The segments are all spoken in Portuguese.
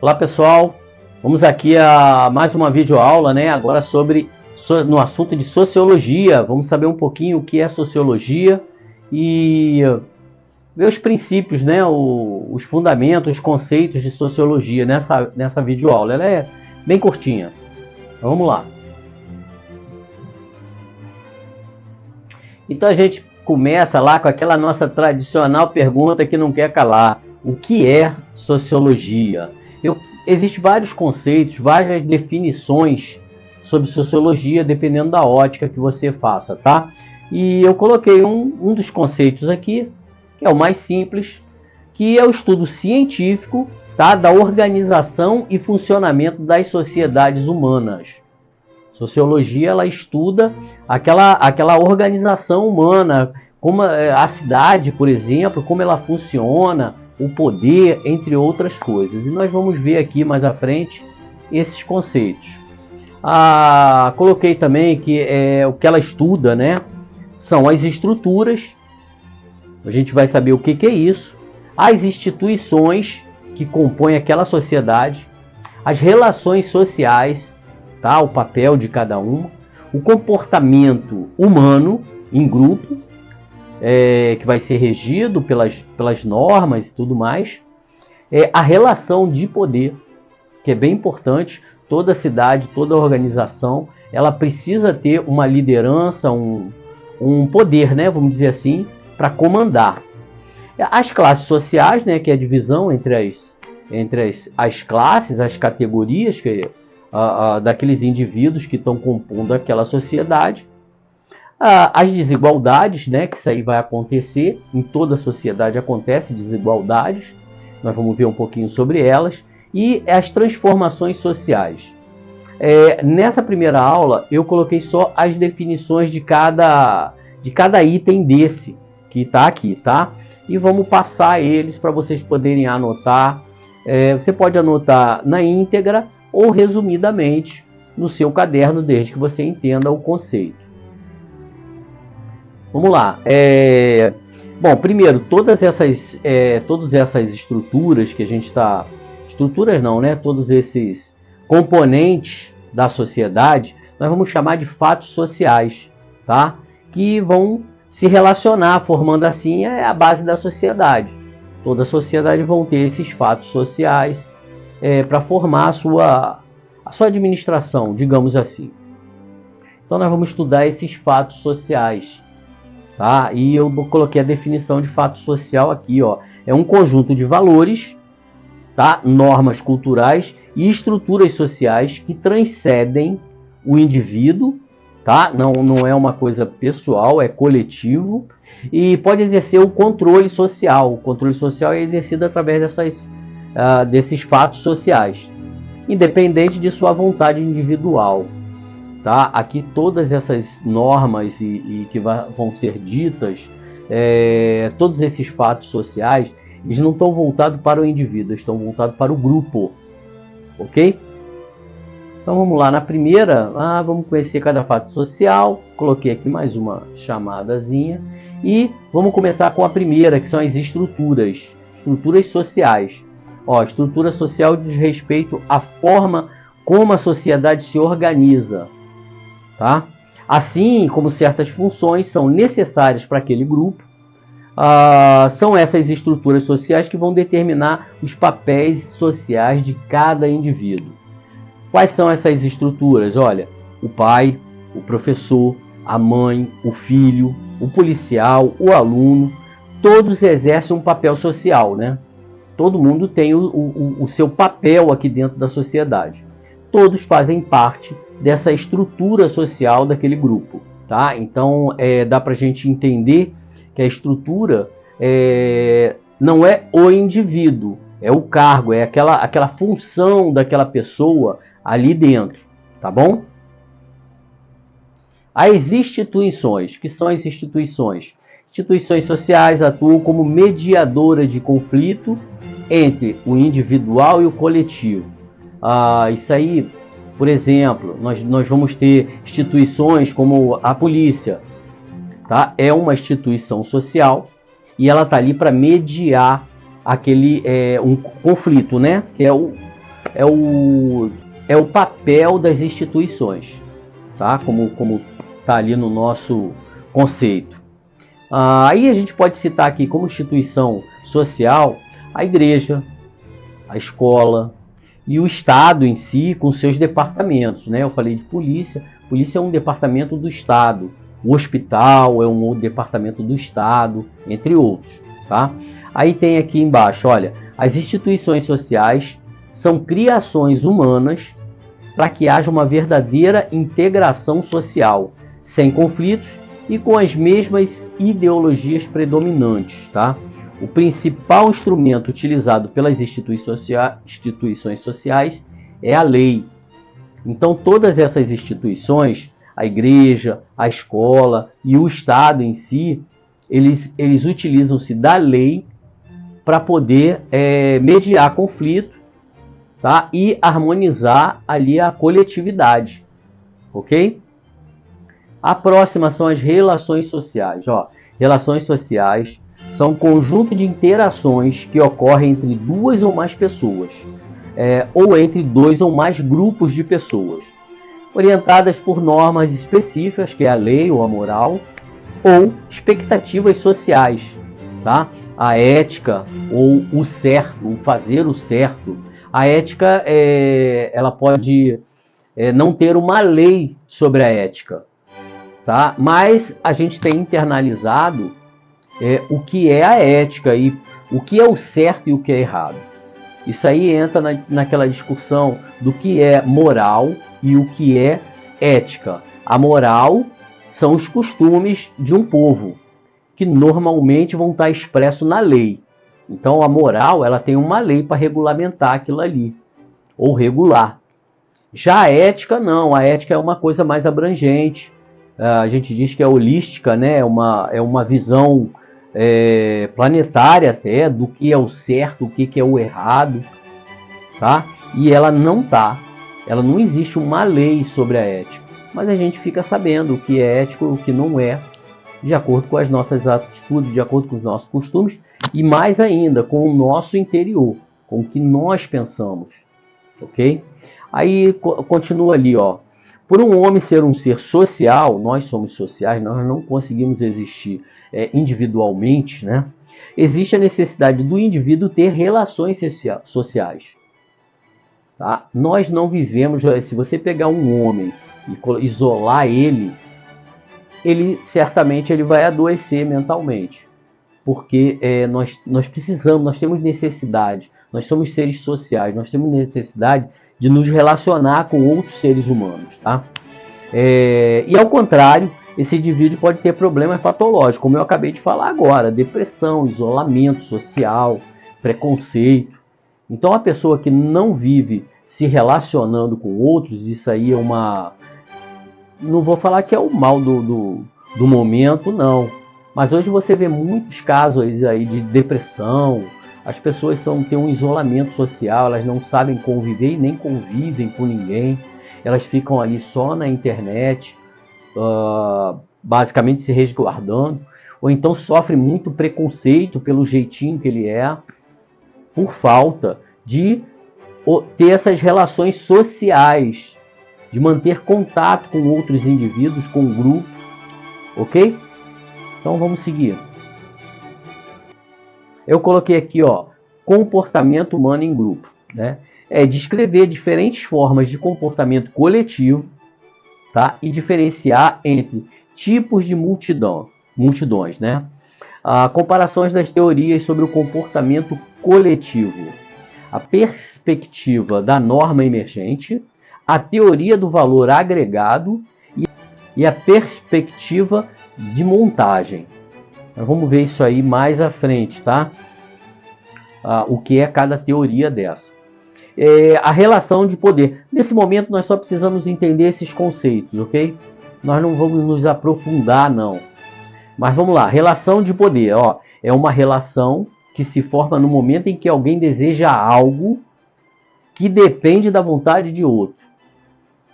Olá pessoal, vamos aqui a mais uma videoaula, né? Agora no assunto de sociologia. Vamos saber um pouquinho o que é sociologia e ver os princípios, né? Os fundamentos, os conceitos de sociologia nessa videoaula. Ela é bem curtinha. Então, vamos lá. Então a gente começa lá com aquela nossa tradicional pergunta que não quer calar. O que é sociologia? Existem vários conceitos, várias definições sobre sociologia, dependendo da ótica que você faça, tá? E eu coloquei um dos conceitos aqui, que é o mais simples, que é o estudo científico, tá, da organização e funcionamento das sociedades humanas. Sociologia, ela estuda aquela organização humana, como a cidade, por exemplo, como ela funciona, o poder, entre outras coisas. E nós vamos ver aqui mais à frente esses conceitos. Coloquei também que o que ela estuda, né, são as estruturas. A gente vai saber o que é isso. As instituições que compõem aquela sociedade. As relações sociais, tá, o papel de cada uma. O comportamento humano em grupo, que vai ser regido pelas normas e tudo mais. A relação de poder, que é bem importante. Toda cidade, toda organização, ela precisa ter uma liderança, um poder, né, vamos dizer assim, para comandar. As classes sociais, né, que é a divisão entre as classes, as categorias daqueles indivíduos que estão compondo aquela sociedade. As desigualdades, né, que isso aí vai acontecer, em toda a sociedade acontece desigualdades, nós vamos ver um pouquinho sobre elas, e as transformações sociais. Nessa primeira aula eu coloquei só as definições de cada item desse que está aqui, tá? E vamos passar eles para vocês poderem anotar. Você pode anotar na íntegra ou resumidamente no seu caderno, desde que você entenda o conceito. Vamos lá. Bom, primeiro, todas essas estruturas que a gente está... Estruturas não, né? Todos esses componentes da sociedade, nós vamos chamar de fatos sociais, tá? Que vão se relacionar, formando assim a base da sociedade. Toda a sociedade vão ter esses fatos sociais para formar a sua administração, digamos assim. Então nós vamos estudar esses fatos sociais. Tá? E eu coloquei a definição de fato social aqui, ó. É um conjunto de valores, tá? Normas culturais e estruturas sociais que transcendem o indivíduo, tá? Não é uma coisa pessoal, é coletivo e pode exercer o controle social. O controle social é exercido através desses fatos sociais, independente de sua vontade individual. Tá? Aqui todas essas normas e que vão ser ditas, todos esses fatos sociais, eles não estão voltados para o indivíduo, estão voltados para o grupo, ok? Então vamos lá, na primeira, vamos conhecer cada fato social. Coloquei aqui mais uma chamadazinha e vamos começar com a primeira, que são as estruturas sociais. Ó, estrutura social diz respeito à forma como a sociedade se organiza. Tá? Assim como certas funções são necessárias para aquele grupo, são essas estruturas sociais que vão determinar os papéis sociais de cada indivíduo. Quais são essas estruturas? Olha, o pai, o professor, a mãe, o filho, o policial, o aluno, todos exercem um papel social, né? Todo mundo tem o seu papel aqui dentro da sociedade. Todos fazem parte dessa estrutura social daquele grupo, tá? Então dá para a gente entender que a estrutura não é o indivíduo, é o cargo, é aquela função daquela pessoa ali dentro, tá bom? As instituições, que são as instituições? Instituições sociais atuam como mediadoras de conflito entre o individual e o coletivo. Isso aí, por exemplo, nós vamos ter instituições como a polícia, tá? É uma instituição social e ela está ali para mediar um conflito, né? Que é é o papel das instituições, tá? Como tá ali no nosso conceito. Aí a gente pode citar aqui como instituição social a igreja, a escola e o Estado em si com seus departamentos, né? Eu falei de polícia, polícia é um departamento do Estado, o hospital é um outro departamento do Estado, entre outros, tá? Aí tem aqui embaixo, olha, as instituições sociais são criações humanas para que haja uma verdadeira integração social, sem conflitos e com as mesmas ideologias predominantes, tá? O principal instrumento utilizado pelas instituições sociais é a lei. Então, todas essas instituições, a igreja, a escola e o Estado em si, eles utilizam-se da lei para poder mediar conflito, tá? E harmonizar ali a coletividade, ok? A próxima são as relações sociais. Ó, relações sociais são um conjunto de interações que ocorrem entre duas ou mais pessoas, ou entre dois ou mais grupos de pessoas, orientadas por normas específicas, que é a lei ou a moral, ou expectativas sociais, tá? A ética ou o certo, o fazer o certo. A ética, ela pode não ter uma lei sobre a ética, tá? Mas a gente tem internalizado o que é a ética e o que é o certo e o que é errado. Isso aí entra naquela discussão do que é moral e o que é ética. A moral são os costumes de um povo, que normalmente vão estar expressos na lei. Então a moral, ela tem uma lei para regulamentar aquilo ali, ou regular. Já a ética não, a ética é uma coisa mais abrangente. A gente diz que é holística, né? É uma visão planetária até do que é o certo, o que é o errado, tá? E ela não existe uma lei sobre a ética, mas a gente fica sabendo o que é ético e o que não é, de acordo com as nossas atitudes, de acordo com os nossos costumes e mais ainda com o nosso interior, com o que nós pensamos, ok? Aí continua ali, ó. Por um homem ser um ser social, nós somos sociais, nós não conseguimos existir individualmente, né? Existe a necessidade do indivíduo ter relações sociais. Tá? Nós não vivemos, se você pegar um homem e isolar ele certamente ele vai adoecer mentalmente, porque nós precisamos, nós temos necessidade, nós somos seres sociais, nós temos necessidade de nos relacionar com outros seres humanos, tá? E ao contrário, esse indivíduo pode ter problemas patológicos, como eu acabei de falar agora, depressão, isolamento social, preconceito. Então a pessoa que não vive se relacionando com outros, isso aí é não vou falar que é o mal do momento, não. Mas hoje você vê muitos casos aí de depressão, as pessoas têm um isolamento social, elas não sabem conviver e nem convivem com ninguém. Elas ficam ali só na internet, basicamente se resguardando, ou então sofrem muito preconceito pelo jeitinho que ele é, por falta de ter essas relações sociais, de manter contato com outros indivíduos, com o grupo, ok? Então vamos seguir. Eu coloquei aqui, ó, comportamento humano em grupo, né? Descrever diferentes formas de comportamento coletivo, tá? E diferenciar entre tipos de multidões, né? Comparações das teorias sobre o comportamento coletivo, a perspectiva da norma emergente, a teoria do valor agregado e a perspectiva de montagem. Nós vamos ver isso aí mais à frente, tá? O que é cada teoria dessa. A relação de poder. Nesse momento nós só precisamos entender esses conceitos, ok? Nós não vamos nos aprofundar, não. Mas vamos lá, relação de poder. Ó, é uma relação que se forma no momento em que alguém deseja algo que depende da vontade de outro.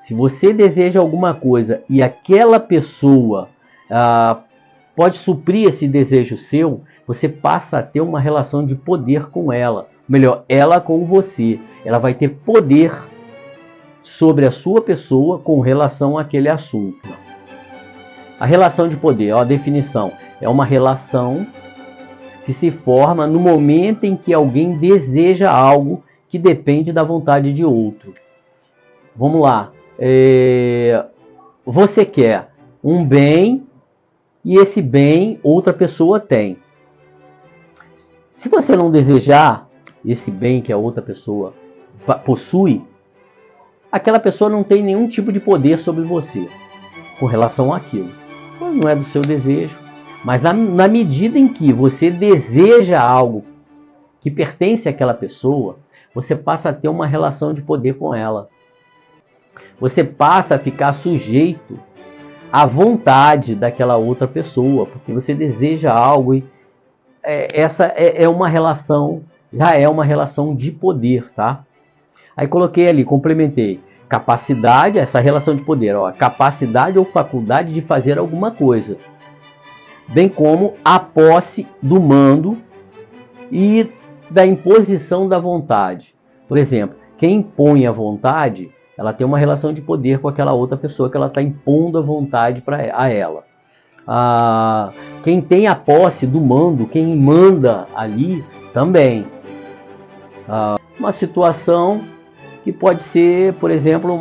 Se você deseja alguma coisa e aquela pessoa pode suprir esse desejo seu, você passa a ter uma relação de poder com ela. melhor, ela com você. Ela vai ter poder sobre a sua pessoa com relação àquele assunto. A relação de poder, ó, a definição, é uma relação que se forma no momento em que alguém deseja algo que depende da vontade de outro. Vamos lá. Você quer um bem e esse bem outra pessoa tem. Se você não desejar esse bem que a outra pessoa possui, aquela pessoa não tem nenhum tipo de poder sobre você com relação àquilo. Não é do seu desejo, mas na medida em que você deseja algo que pertence àquela pessoa, você passa a ter uma relação de poder com ela. Você passa a ficar sujeito à vontade daquela outra pessoa, porque você deseja algo e essa é uma relação, já é uma relação de poder, tá? Aí coloquei ali, complementei, capacidade, essa relação de poder, ó, capacidade ou faculdade de fazer alguma coisa, bem como a posse do mando e da imposição da vontade. Por exemplo, quem impõe a vontade, ela tem uma relação de poder com aquela outra pessoa que ela está impondo a vontade a ela. Quem tem a posse do mando, quem manda ali, também. Uma situação que pode ser, por exemplo,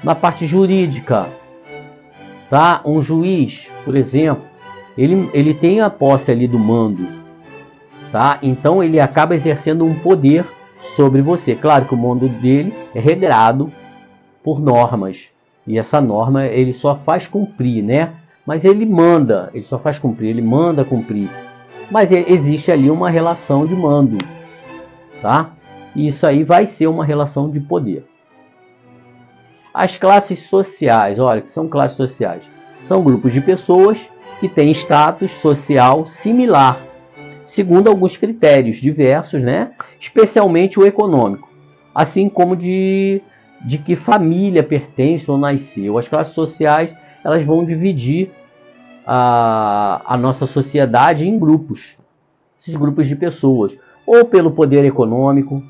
na parte jurídica, tá? Um juiz, por exemplo, ele tem a posse ali do mando, tá? Então ele acaba exercendo um poder sobre você. Claro que o mando dele é regrado por normas, e essa norma ele só faz cumprir, né? Mas ele manda, ele só faz cumprir, ele manda cumprir. Mas existe ali uma relação de mando, tá? E isso aí vai ser uma relação de poder. As classes sociais, olha, que são classes sociais? São grupos de pessoas que têm status social similar, segundo alguns critérios diversos, né? Especialmente o econômico, assim como de que família pertence ou nasceu. As classes sociais, elas vão dividir a nossa sociedade em grupos, esses grupos de pessoas, ou pelo poder econômico,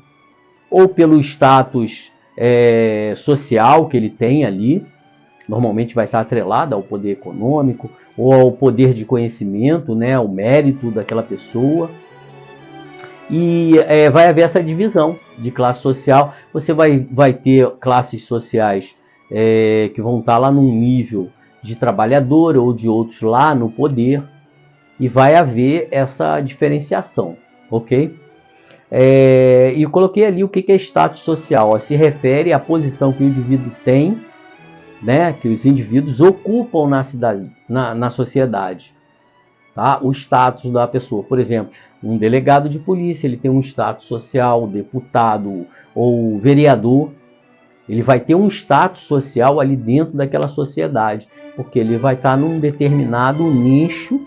ou pelo status social que ele tem ali, normalmente vai estar atrelado ao poder econômico, ou ao poder de conhecimento, né, o mérito daquela pessoa. E vai haver essa divisão de classe social. Você vai ter classes sociais que vão estar lá num nível de trabalhador ou de outros lá no poder, e vai haver essa diferenciação, ok? E eu coloquei ali o que é status social. Ó, se refere à posição que o indivíduo tem, né, que os indivíduos ocupam na sociedade. Tá? O status da pessoa, por exemplo, um delegado de polícia, ele tem um status social, deputado ou vereador, ele vai ter um status social ali dentro daquela sociedade, porque ele vai estar num determinado nicho,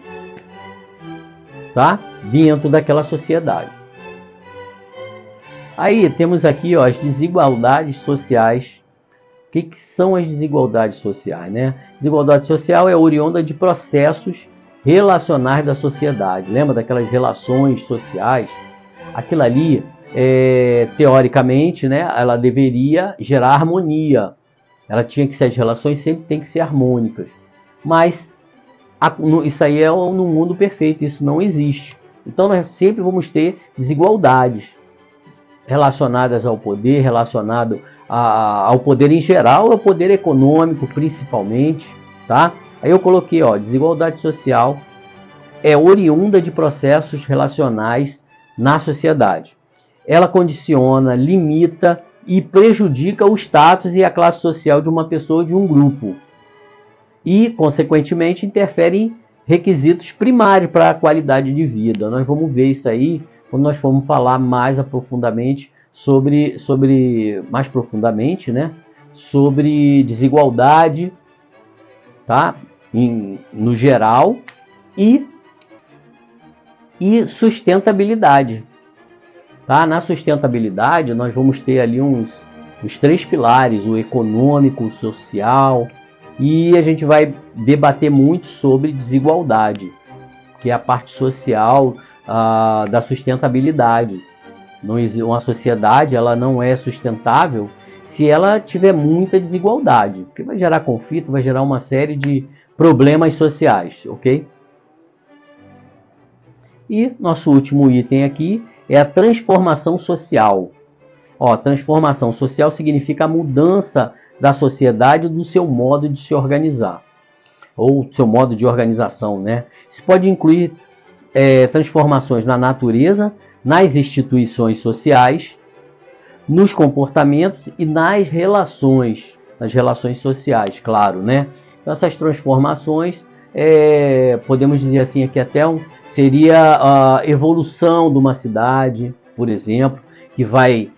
tá? Dentro daquela sociedade. Aí temos aqui, ó, as desigualdades sociais. O que são as desigualdades sociais, né? Desigualdade social é oriunda de processos relacionais da sociedade. Lembra daquelas relações sociais? Aquilo ali, teoricamente, né, ela deveria gerar harmonia. Ela tinha que ser, as relações sempre têm que ser harmônicas. Mas isso aí é no mundo perfeito, isso não existe. Então nós sempre vamos ter desigualdades relacionadas ao poder, relacionado ao poder em geral, ao poder econômico principalmente, tá? Aí eu coloquei, ó, desigualdade social é oriunda de processos relacionais na sociedade. Ela condiciona, limita e prejudica o status e a classe social de uma pessoa ou de um grupo. E, consequentemente, interfere em requisitos primários para a qualidade de vida. Nós vamos ver isso aí quando nós formos falar mais aprofundadamente mais profundamente, né, sobre desigualdade, tá? No geral, e sustentabilidade. Tá? Na sustentabilidade, nós vamos ter ali os 3 pilares, o econômico, o social, e a gente vai debater muito sobre desigualdade, que é a parte social da sustentabilidade. Uma sociedade ela não é sustentável se ela tiver muita desigualdade, porque vai gerar conflito, vai gerar uma série de problemas sociais, ok? E nosso último item aqui é a transformação social. Ó, transformação social significa a mudança da sociedade do seu modo de se organizar, ou seu modo de organização, né? Isso pode incluir transformações na natureza, nas instituições sociais, nos comportamentos e nas relações sociais, claro, né? Então, essas transformações, podemos dizer assim, aqui até seria a evolução de uma cidade, por exemplo, que vai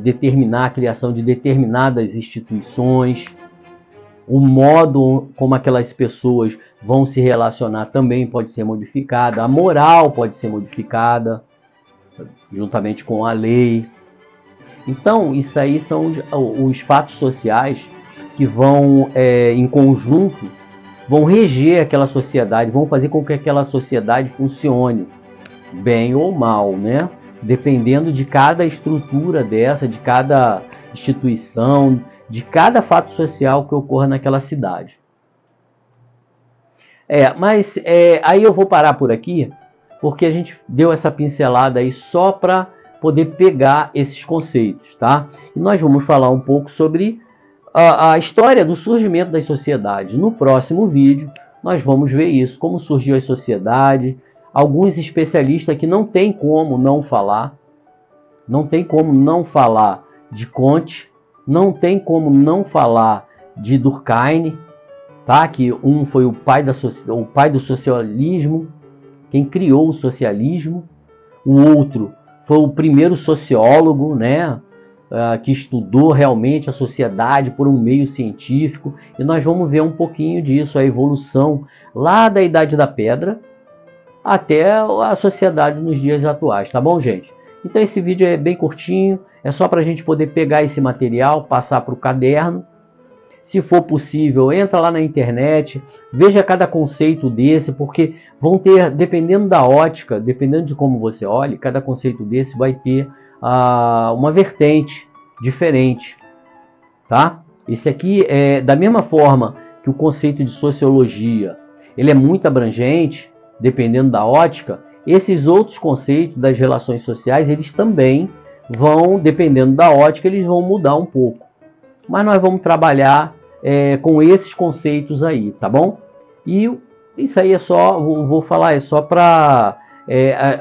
determinar a criação de determinadas instituições, o modo como aquelas pessoas vão se relacionar também pode ser modificada, a moral pode ser modificada, juntamente com a lei. Então, isso aí são os fatos sociais que vão, em conjunto, vão reger aquela sociedade, vão fazer com que aquela sociedade funcione, bem ou mal, né? Dependendo de cada estrutura dessa, de cada instituição, de cada fato social que ocorra naquela cidade. Mas aí eu vou parar por aqui, porque a gente deu essa pincelada aí só para poder pegar esses conceitos, tá? E nós vamos falar um pouco sobre a história do surgimento das sociedades. No próximo vídeo, nós vamos ver isso, como surgiu a sociedade, alguns especialistas que não tem como não falar de Comte, não tem como não falar de Durkheim, tá? Que um foi o pai do socialismo, quem criou o socialismo. O outro foi o primeiro sociólogo, né? Que estudou realmente a sociedade por um meio científico. E nós vamos ver um pouquinho disso, a evolução lá da Idade da Pedra até a sociedade nos dias atuais, tá bom, gente? Então esse vídeo é bem curtinho, é só para a gente poder pegar esse material, passar para o caderno. Se for possível, entra lá na internet, veja cada conceito desse, porque vão ter, dependendo da ótica, dependendo de como você olhe, cada conceito desse vai ter uma vertente diferente, tá? Esse aqui é da mesma forma que o conceito de sociologia, ele é muito abrangente, dependendo da ótica. Esses outros conceitos das relações sociais, eles também vão, dependendo da ótica, eles vão mudar um pouco. Mas nós vamos trabalhar com esses conceitos aí, tá bom? E isso aí é só, vou falar, é só para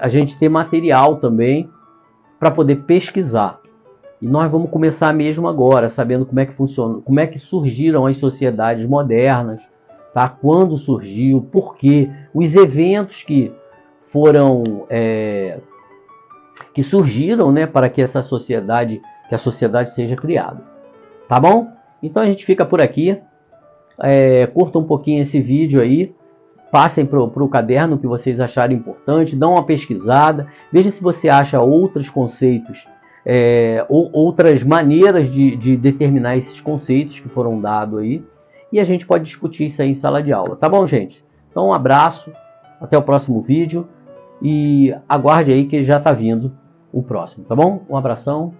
a gente ter material também para poder pesquisar. E nós vamos começar mesmo agora, sabendo como é que funciona, como é que surgiram as sociedades modernas, tá? Quando surgiu, por quê, os eventos que foram que surgiram, né, para que a sociedade seja criada. Tá bom? Então a gente fica por aqui. Curta um pouquinho esse vídeo aí. Passem para o caderno que vocês acharem importante. Dão uma pesquisada. Veja se você acha outros conceitos, ou outras maneiras de determinar esses conceitos que foram dados aí. E a gente pode discutir isso aí em sala de aula. Tá bom, gente? Então um abraço. Até o próximo vídeo. E aguarde aí que já está vindo o próximo. Tá bom? Um abração.